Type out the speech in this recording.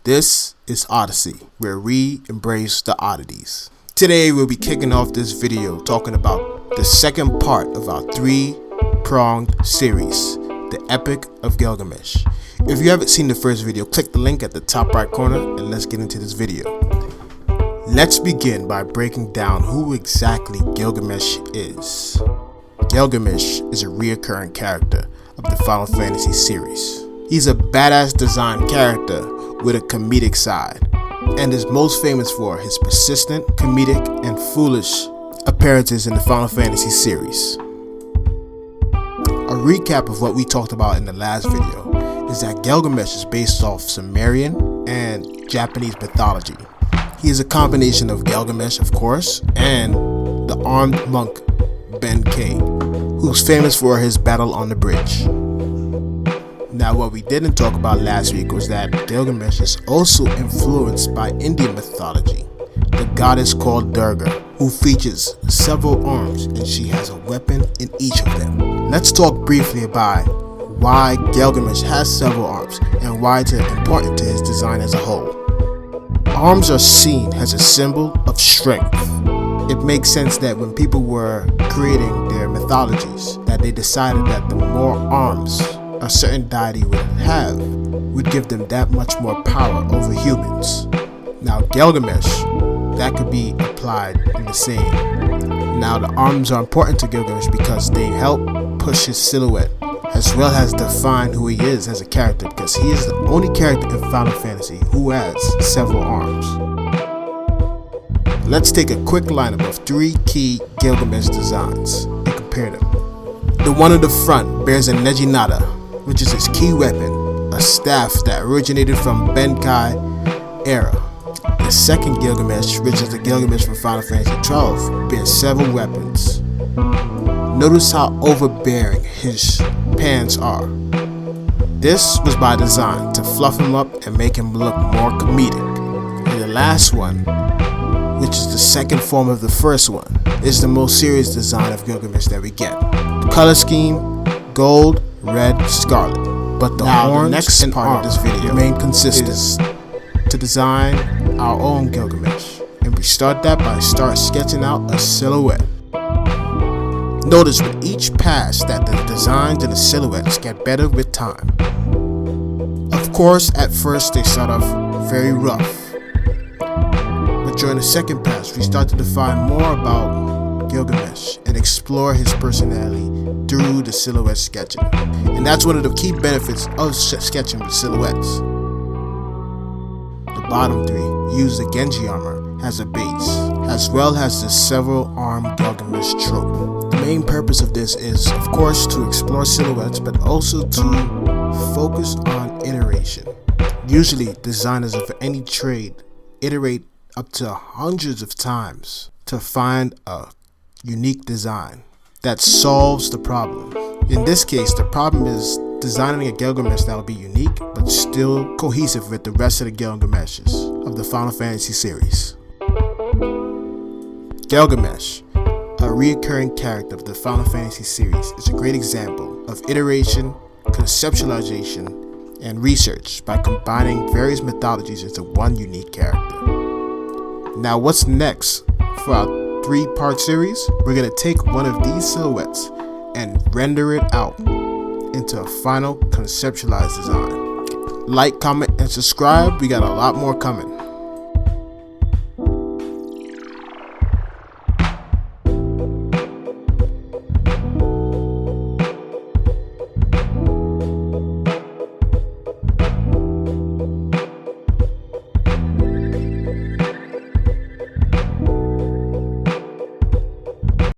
This is Odyssey, where we embrace the oddities. Today we'll be kicking off this video talking about the second part of our three-pronged series, the Epic of Gilgamesh. If you haven't seen the first video, click the link at the top right corner and let's get into this video. Let's begin by breaking down who exactly Gilgamesh is. Gilgamesh is a reoccurring character of the Final Fantasy series. He's a badass design character with a comedic side, and is most famous for his persistent, comedic, and foolish appearances in the Final Fantasy series. A recap of what we talked about in the last video is that Gilgamesh is based off Sumerian and Japanese mythology. He is a combination of Gilgamesh, of course, and the armed monk Ben-K, who's famous for his battle on the bridge. Now, what we didn't talk about last week was that Gilgamesh is also influenced by Indian mythology, the goddess called Durga, who features several arms and she has a weapon in each of them. Let's talk briefly about why Gilgamesh has several arms and why it's important to his design as a whole. Arms are seen as a symbol of strength. It makes sense that when people were creating their mythologies, that they decided that the more arms a certain deity would give them that much more power over humans. Now Gilgamesh, that could be applied in the same. Now the arms are important to Gilgamesh because they help push his silhouette as well as define who he is as a character, because he is the only character in Final Fantasy who has several arms. Let's take a quick lineup of three key Gilgamesh designs and compare them. The one in the front bears a Nejinata, which is his key weapon, a staff that originated from Ben-Kai era. The second Gilgamesh, which is the Gilgamesh from Final Fantasy 12, bears several weapons. Notice how overbearing his pants are. This was by design to fluff him up and make him look more comedic. And the last one, which is the second form of the first one, is the most serious design of Gilgamesh that we get. The color scheme, gold, red, scarlet. But the horns, the next part of this video, remain consistent to design our own Gilgamesh. And we start that by sketching out a silhouette. Notice with each pass that the designs and the silhouettes get better with time. Of course, at first they start off very rough. But during the second pass, we start to define more about Gilgamesh and explore his personality through the silhouette sketching. And that's one of the key benefits of sketching with silhouettes. The bottom three use the Genji armor as a base, as well as the several armed Gilgamesh trope. The main purpose of this is, of course, to explore silhouettes, but also to focus on iteration. Usually, designers of any trade iterate up to hundreds of times to find a unique design that solves the problem. In this case, the problem is designing a Gilgamesh that will be unique but still cohesive with the rest of the Gilgameshs of the Final Fantasy series. Gilgamesh, a recurring character of the Final Fantasy series, is a great example of iteration, conceptualization, and research by combining various mythologies into one unique character. Now what's next for our three-part series? We're going to take one of these silhouettes and render it out into a final conceptualized design. Like, comment, and subscribe. We got a lot more coming.